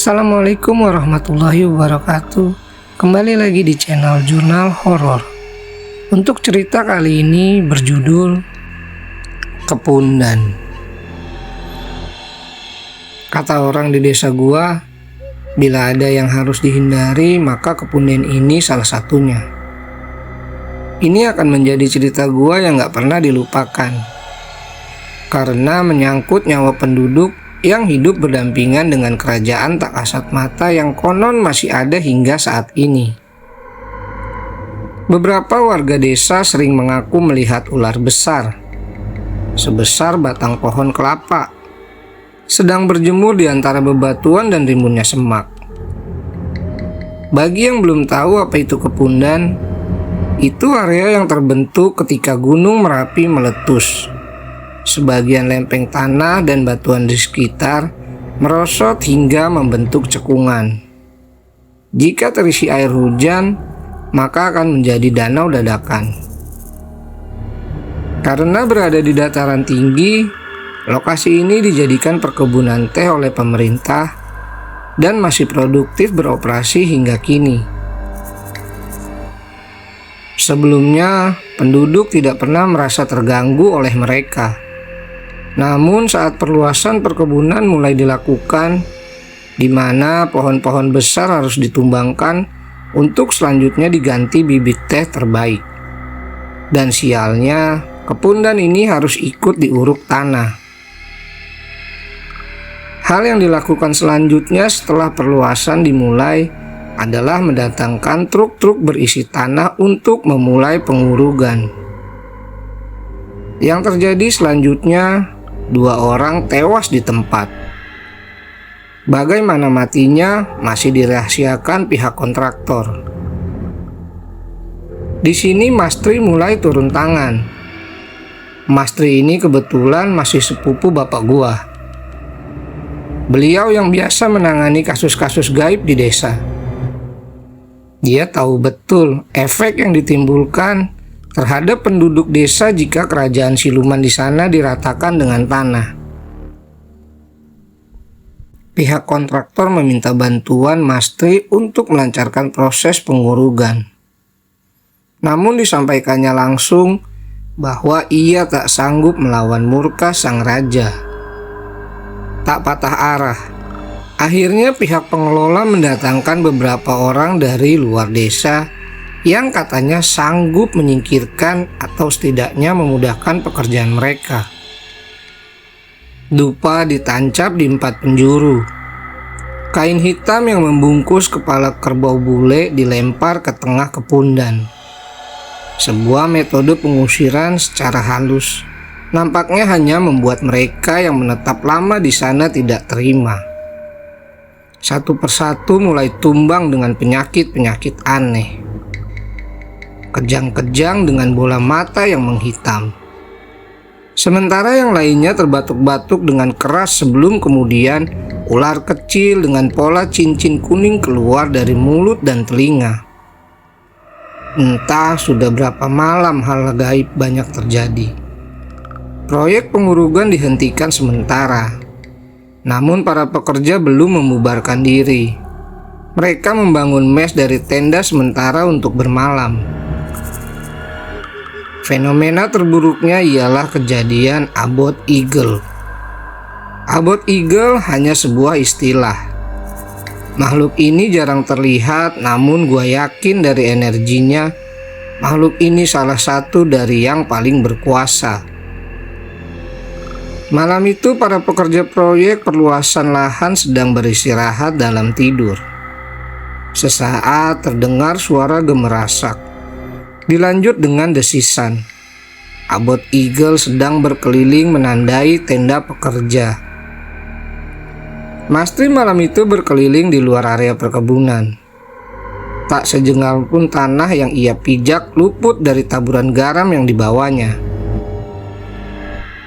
Assalamualaikum warahmatullahi wabarakatuh. Kembali lagi di channel Jurnal Horor. Untuk cerita kali ini berjudul Kepundan. Kata orang di desa gua, bila ada yang harus dihindari maka kepundan ini salah satunya. Ini akan menjadi cerita gua yang gak pernah dilupakan, karena menyangkut nyawa penduduk yang hidup berdampingan dengan kerajaan tak kasat mata yang konon masih ada hingga saat ini. Beberapa warga desa sering mengaku melihat ular besar, sebesar batang pohon kelapa, sedang berjemur di antara bebatuan dan rimbunnya semak. Bagi yang belum tahu apa itu kepundan, itu area yang terbentuk ketika Gunung Merapi meletus. Sebagian lempeng tanah dan batuan di sekitar merosot hingga membentuk cekungan. Jika terisi air hujan, maka akan menjadi danau dadakan. Karena berada di dataran tinggi, lokasi ini dijadikan perkebunan teh oleh pemerintah dan masih produktif beroperasi hingga kini. Sebelumnya, penduduk tidak pernah merasa terganggu oleh mereka. Namun saat perluasan perkebunan mulai dilakukan, di mana pohon-pohon besar harus ditumbangkan untuk selanjutnya diganti bibit teh terbaik. Dan sialnya, kepundan ini harus ikut diuruk tanah. Hal yang dilakukan selanjutnya setelah perluasan dimulai adalah mendatangkan truk-truk berisi tanah untuk memulai pengurugan. Yang terjadi selanjutnya, 2 orang tewas di tempat. Bagaimana matinya masih dirahasiakan pihak kontraktor. Di sini Mas Tri mulai turun tangan. Mas Tri ini kebetulan masih sepupu bapak gua. Beliau yang biasa menangani kasus-kasus gaib di desa. Dia tahu betul efek yang ditimbulkan terhadap penduduk desa jika kerajaan siluman di sana diratakan dengan tanah. Pihak kontraktor meminta bantuan Mas Tri untuk melancarkan proses pengurugan. Namun disampaikannya langsung bahwa ia tak sanggup melawan murka sang raja. Tak patah arah, akhirnya pihak pengelola mendatangkan beberapa orang dari luar desa yang katanya sanggup menyingkirkan atau setidaknya memudahkan pekerjaan mereka. Dupa ditancap di 4 penjuru. Kain hitam yang membungkus kepala kerbau bule dilempar ke tengah kepundan. Sebuah metode pengusiran secara halus nampaknya hanya membuat mereka yang menetap lama di sana tidak terima. Satu persatu mulai tumbang dengan penyakit-penyakit aneh. Kejang-kejang dengan bola mata yang menghitam. Sementara yang lainnya terbatuk-batuk dengan keras sebelum kemudian ular kecil dengan pola cincin kuning keluar dari mulut dan telinga. Entah sudah berapa malam hal gaib banyak terjadi. Proyek pengurugan dihentikan sementara. Namun para pekerja belum membubarkan diri. Mereka membangun mes dari tenda sementara untuk bermalam. Fenomena terburuknya ialah kejadian Abot Eagle. Abot Eagle hanya sebuah istilah. Makhluk ini jarang terlihat, namun gua yakin dari energinya, makhluk ini salah satu dari yang paling berkuasa. Malam itu para pekerja proyek perluasan lahan sedang beristirahat dalam tidur. Sesaat terdengar suara gemerasak. Dilanjut dengan desisan. Abot Eagle sedang berkeliling menandai tenda pekerja. Mas Tri malam itu berkeliling di luar area perkebunan. Tak sejengkal pun tanah yang ia pijak luput dari taburan garam yang dibawanya.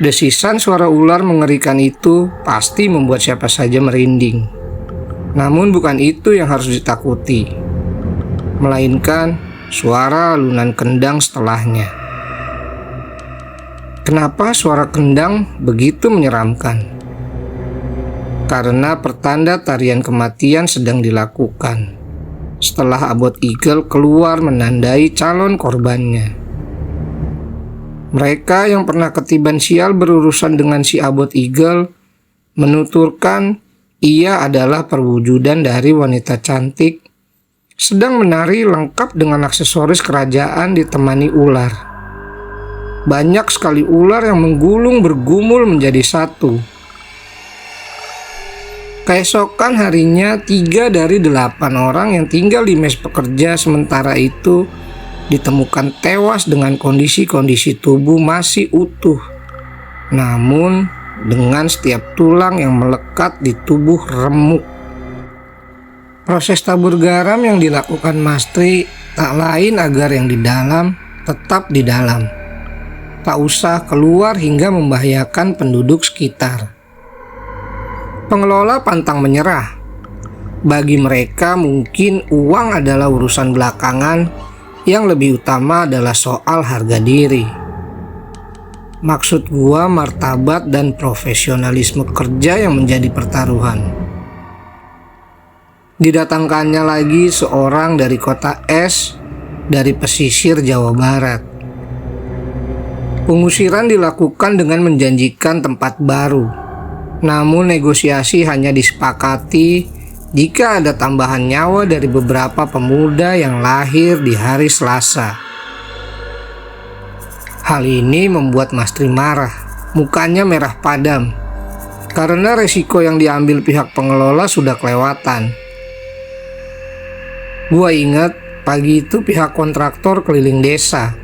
Desisan suara ular mengerikan itu pasti membuat siapa saja merinding. Namun bukan itu yang harus ditakuti, melainkan suara alunan kendang setelahnya. Kenapa suara kendang begitu menyeramkan? karena pertanda tarian kematian sedang dilakukan. Setelah Abot Eagle keluar menandai calon korbannya. Mereka yang pernah ketiban sial berurusan dengan si Abot Eagle menuturkan ia adalah perwujudan dari wanita cantik sedang menari lengkap dengan aksesoris kerajaan ditemani ular. Banyak sekali ular yang menggulung bergumul menjadi satu. Keesokan harinya 3 dari 8 orang yang tinggal di mes pekerja sementara itu ditemukan tewas dengan kondisi tubuh masih utuh, namun dengan setiap tulang yang melekat di tubuh remuk. Proses tabur garam yang dilakukan Mastri tak lain agar yang di dalam tetap di dalam, tak usah keluar hingga membahayakan penduduk sekitar. Pengelola pantang menyerah. Bagi mereka mungkin uang adalah urusan belakangan, yang lebih utama adalah soal harga diri. Maksud gua martabat dan profesionalisme kerja yang menjadi pertaruhan. Didatangkannya lagi seorang dari kota es, dari pesisir Jawa Barat. Pengusiran dilakukan dengan menjanjikan tempat baru. Namun negosiasi hanya disepakati jika ada tambahan nyawa dari beberapa pemuda yang lahir di hari Selasa. Hal ini membuat Mastri marah, mukanya merah padam, karena resiko yang diambil pihak pengelola sudah kelewatan. Gua ingat pagi itu pihak kontraktor keliling desa,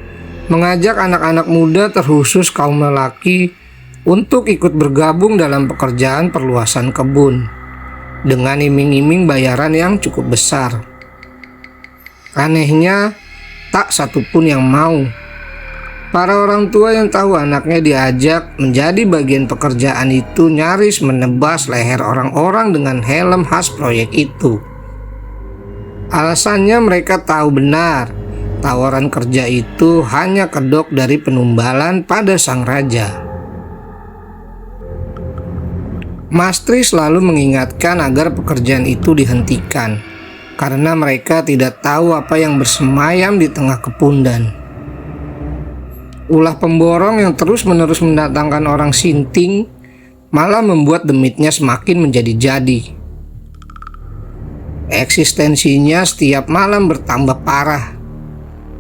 mengajak anak-anak muda terkhusus kaum lelaki untuk ikut bergabung dalam pekerjaan perluasan kebun, dengan iming-iming bayaran yang cukup besar. Anehnya, tak satupun yang mau. Para orang tua yang tahu anaknya diajak menjadi bagian pekerjaan itu nyaris menebas leher orang-orang dengan helm khas proyek itu. Alasannya mereka tahu benar, tawaran kerja itu hanya kedok dari penumbalan pada sang raja. Mastri selalu mengingatkan agar pekerjaan itu dihentikan, karena mereka tidak tahu apa yang bersemayam di tengah kepundan. Ulah pemborong yang terus-menerus mendatangkan orang sinting malah membuat demitnya semakin menjadi-jadi. Eksistensinya setiap malam bertambah parah.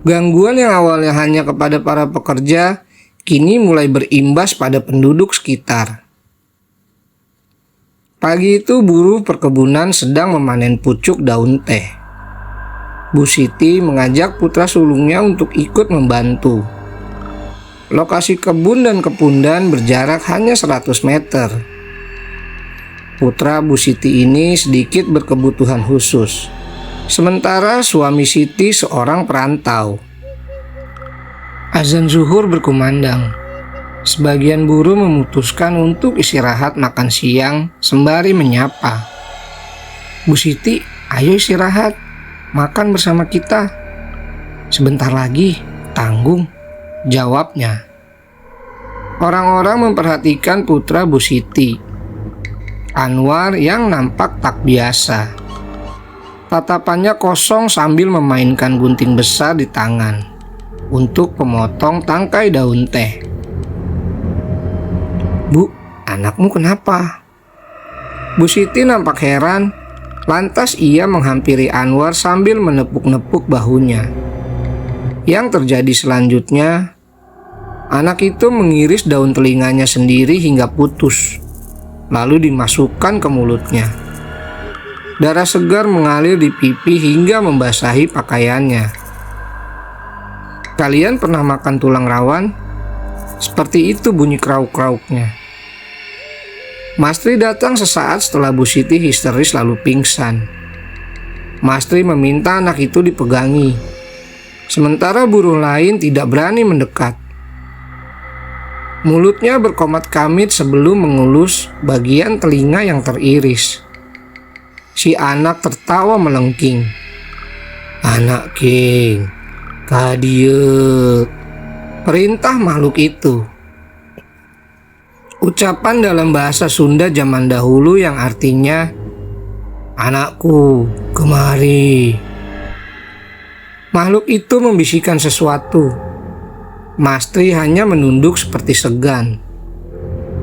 Gangguan yang awalnya hanya kepada para pekerja kini mulai berimbas pada penduduk sekitar. Pagi itu buruh perkebunan sedang memanen pucuk daun teh. Bu Siti mengajak putra sulungnya untuk ikut membantu. Lokasi kebun dan kepundan berjarak hanya 100 meter. Putra Bu Siti ini sedikit berkebutuhan khusus, sementara suami Siti seorang perantau. Azan zuhur berkumandang. Sebagian buruh memutuskan untuk istirahat makan siang sembari menyapa. Bu Siti, ayo istirahat, makan bersama kita. Sebentar lagi, tanggung, jawabnya. Orang-orang memperhatikan putra Bu Siti, Anwar, yang nampak tak biasa. Tatapannya kosong sambil memainkan gunting besar di tangan untuk memotong tangkai daun teh. Bu, anakmu kenapa? Bu Siti nampak heran, lantas ia menghampiri Anwar sambil menepuk-nepuk bahunya. Yang terjadi selanjutnya, anak itu mengiris daun telinganya sendiri hingga putus, lalu dimasukkan ke mulutnya. Darah segar mengalir di pipi hingga membasahi pakaiannya. Kalian pernah makan tulang rawan? Seperti itu bunyi krauk-krauknya. Mastri datang sesaat setelah Bu Siti histeris lalu pingsan. Mastri meminta anak itu dipegangi, sementara buruh lain tidak berani mendekat. Mulutnya berkomat kamit sebelum mengelus bagian telinga yang teriris. Si anak tertawa melengking. Anak king, kadieu, perintah makhluk itu. Ucapan dalam bahasa Sunda zaman dahulu yang artinya "Anakku, kemari." Makhluk itu membisikkan sesuatu. Mastri hanya menunduk seperti segan.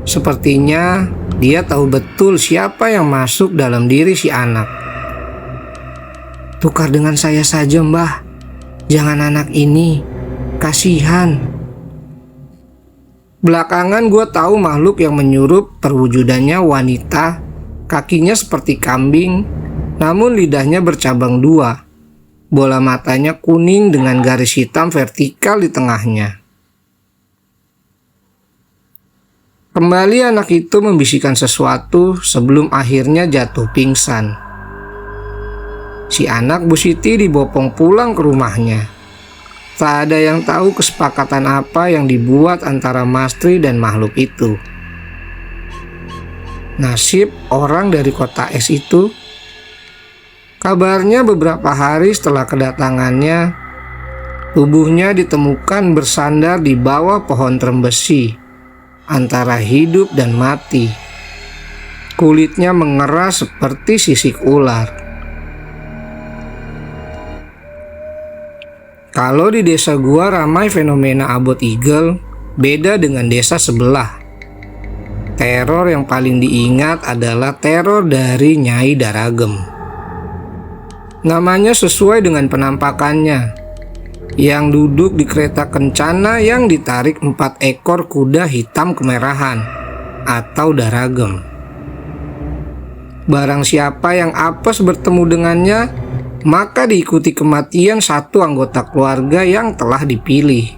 Sepertinya dia tahu betul siapa yang masuk dalam diri si anak. "Tukar dengan saya saja, Mbah. Jangan anak ini. Kasihan." Belakangan gue tahu makhluk yang menyurup perwujudannya wanita, kakinya seperti kambing, namun lidahnya bercabang dua. Bola matanya kuning dengan garis hitam vertikal di tengahnya. Kembali anak itu membisikkan sesuatu sebelum akhirnya jatuh pingsan. Si anak Bu Siti dibopong pulang ke rumahnya. Tak ada yang tahu kesepakatan apa yang dibuat antara Mastri dan makhluk itu. Nasib orang dari kota es itu, kabarnya beberapa hari setelah kedatangannya, tubuhnya ditemukan bersandar di bawah pohon trembesi, antara hidup dan mati. Kulitnya mengeras seperti sisik ular. Kalau di desa gua ramai fenomena Abot Eagle, beda dengan desa sebelah. Teror yang paling diingat adalah teror dari Nyai Daragem. Namanya sesuai dengan penampakannya, yang duduk di kereta kencana yang ditarik 4 ekor kuda hitam kemerahan atau Daragem. Barang siapa yang apes bertemu dengannya, maka diikuti kematian satu anggota keluarga yang telah dipilih.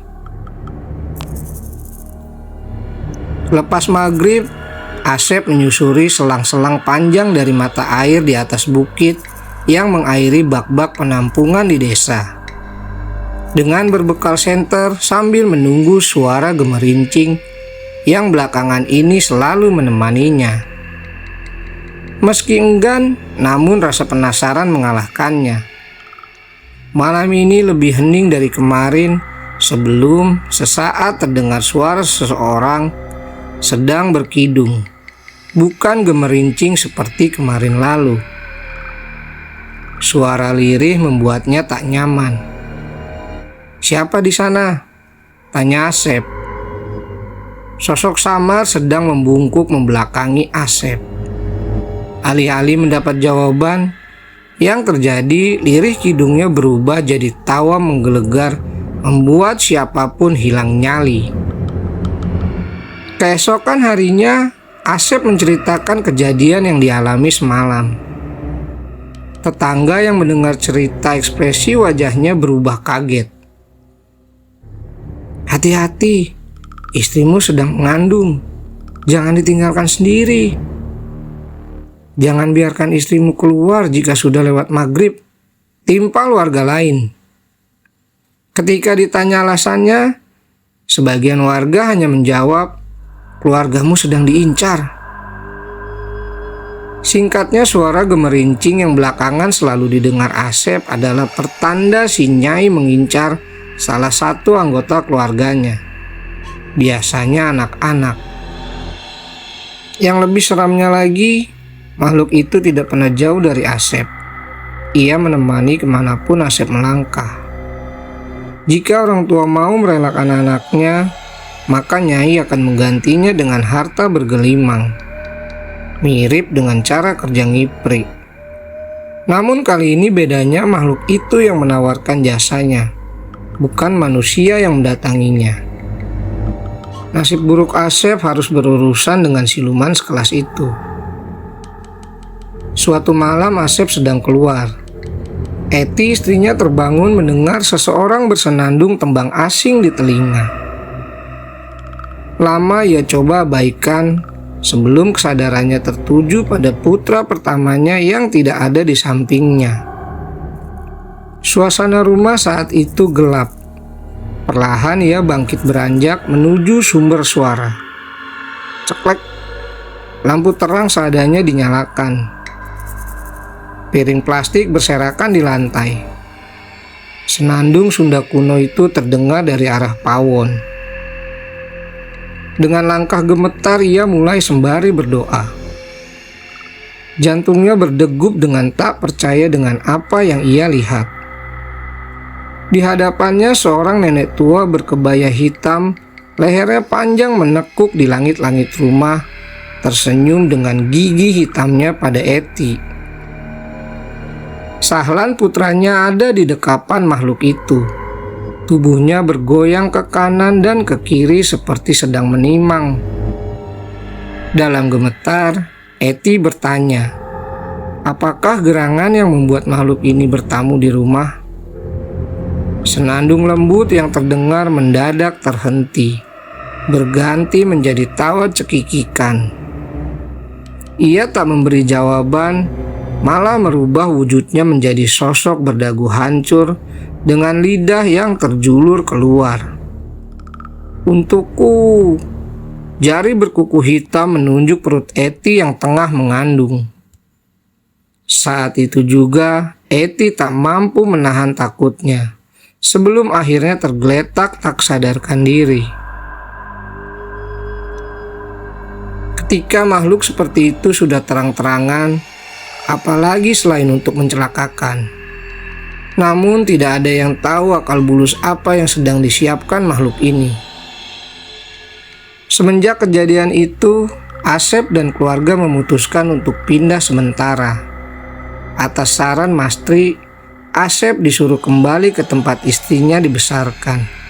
Lepas maghrib, Asep menyusuri selang-selang panjang dari mata air di atas bukit yang mengairi bak-bak penampungan di desa. Dengan berbekal senter sambil menunggu suara gemerincing yang belakangan ini selalu menemaninya. Meski enggan, namun rasa penasaran mengalahkannya. Malam ini lebih hening dari kemarin sebelum sesaat terdengar suara seseorang sedang berkidung. Bukan gemerincing seperti kemarin lalu. Suara lirih membuatnya tak nyaman. "Siapa di sana?" tanya Asep. Sosok samar sedang membungkuk membelakangi Asep. Alih-alih mendapat jawaban, yang terjadi lirih kidungnya berubah jadi tawa menggelegar, membuat siapapun hilang nyali. Keesokan harinya, Asep menceritakan kejadian yang dialami semalam. Tetangga yang mendengar cerita ekspresi wajahnya berubah kaget. "Hati-hati, istrimu sedang mengandung. Jangan ditinggalkan sendiri. Jangan biarkan istrimu keluar jika sudah lewat maghrib," timpal warga lain. Ketika ditanya alasannya, sebagian warga hanya menjawab, "Keluargamu sedang diincar." Singkatnya, suara gemerincing yang belakangan selalu didengar Asep adalah pertanda si Nyai mengincar salah satu anggota keluarganya, biasanya anak-anak. Yang lebih seramnya lagi, makhluk itu tidak pernah jauh dari Asep. Ia menemani kemanapun Asep melangkah. Jika orang tua mau merelakan anaknya, maka Nyai akan menggantinya dengan harta bergelimang, mirip dengan cara kerja ngiprik. Namun kali ini bedanya makhluk itu yang menawarkan jasanya, bukan manusia yang mendatanginya. Nasib buruk Asep harus berurusan dengan siluman sekelas itu. Suatu malam Asep sedang keluar. Eti, istrinya, terbangun mendengar seseorang bersenandung tembang asing di telinga. Lama ia coba abaikan sebelum kesadarannya tertuju pada putra pertamanya yang tidak ada di sampingnya. Suasana rumah saat itu gelap. Perlahan ia bangkit beranjak menuju sumber suara. Ceklek. Lampu terang seadanya dinyalakan. Piring plastik berserakan di lantai. Senandung Sunda kuno itu terdengar dari arah pawon. Dengan langkah gemetar ia mulai sembari berdoa. Jantungnya berdegup dengan tak percaya dengan apa yang ia lihat. Di hadapannya seorang nenek tua berkebaya hitam, lehernya panjang menekuk di langit-langit rumah, tersenyum dengan gigi hitamnya pada Eti. Sahlan putranya ada di dekapan makhluk itu. Tubuhnya bergoyang ke kanan dan ke kiri seperti sedang menimang. Dalam gemetar, Eti bertanya, apakah gerangan yang membuat makhluk ini bertamu di rumah? Senandung lembut yang terdengar mendadak terhenti, berganti menjadi tawa cekikikan. Ia tak memberi jawaban, malah merubah wujudnya menjadi sosok berdagu hancur dengan lidah yang terjulur keluar. Untukku, jari berkuku hitam menunjuk perut Eti yang tengah mengandung. Saat itu juga Eti tak mampu menahan takutnya, sebelum akhirnya tergeletak tak sadarkan diri. Ketika makhluk seperti itu sudah terang-terangan, apalagi selain untuk mencelakakan. Namun tidak ada yang tahu akal bulus apa yang sedang disiapkan makhluk ini. Semenjak kejadian itu, Asep dan keluarga memutuskan untuk pindah sementara. Atas saran Mastri, Asep disuruh kembali ke tempat istrinya dibesarkan.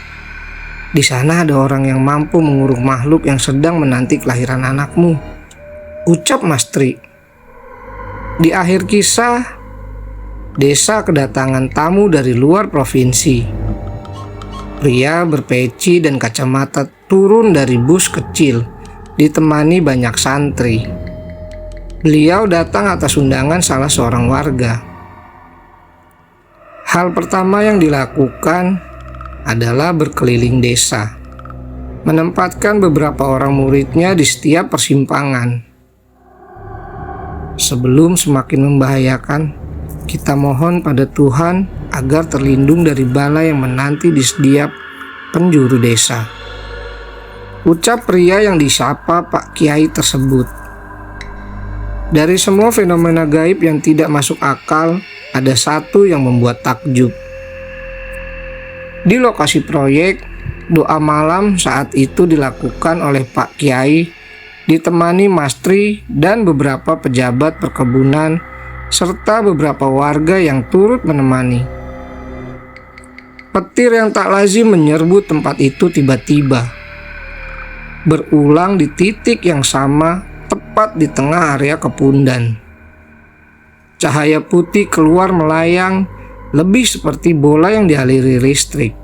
Di sana ada orang yang mampu mengurung makhluk yang sedang menanti kelahiran anakmu, ucap Mastri. Di akhir kisah, desa kedatangan tamu dari luar provinsi. Pria berpeci dan kacamata turun dari bus kecil, ditemani banyak santri. Beliau datang atas undangan salah seorang warga. Hal pertama yang dilakukan adalah berkeliling desa, menempatkan beberapa orang muridnya di setiap persimpangan. Sebelum semakin membahayakan, kita mohon pada Tuhan agar terlindung dari bala yang menanti di setiap penjuru desa, ucap pria yang disapa Pak Kiai tersebut. Dari semua fenomena gaib yang tidak masuk akal, ada satu yang membuat takjub. Di lokasi proyek, doa malam saat itu dilakukan oleh Pak Kiai, ditemani Mastri dan beberapa pejabat perkebunan, serta beberapa warga yang turut menemani. Petir yang tak lazim menyerbu tempat itu tiba-tiba berulang di titik yang sama, tepat di tengah area kepundan. Cahaya putih keluar melayang, lebih seperti bola yang dialiri listrik.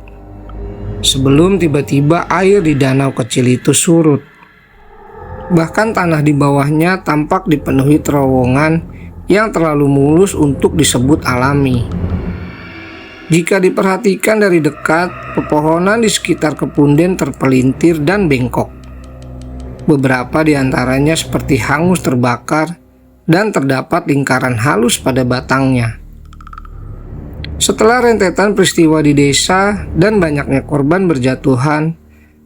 Sebelum tiba-tiba air di danau kecil itu surut. Bahkan tanah di bawahnya tampak dipenuhi terowongan yang terlalu mulus untuk disebut alami. Jika diperhatikan dari dekat, pepohonan di sekitar kepunden terpelintir dan bengkok. Beberapa di antaranya seperti hangus terbakar dan terdapat lingkaran halus pada batangnya. Setelah rentetan peristiwa di desa dan banyaknya korban berjatuhan,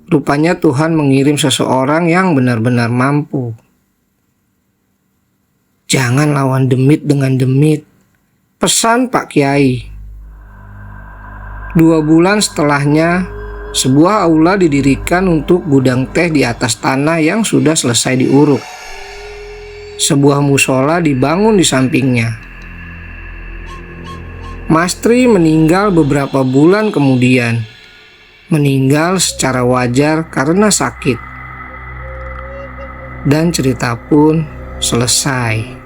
rupanya Tuhan mengirim seseorang yang benar-benar mampu. Jangan lawan demit dengan demit, pesan Pak Kiai. 2 bulan setelahnya, sebuah aula didirikan untuk gudang teh di atas tanah yang sudah selesai diuruk. Sebuah musola dibangun di sampingnya. Mastri meninggal beberapa bulan kemudian. Meninggal secara wajar karena sakit. Dan cerita pun selesai.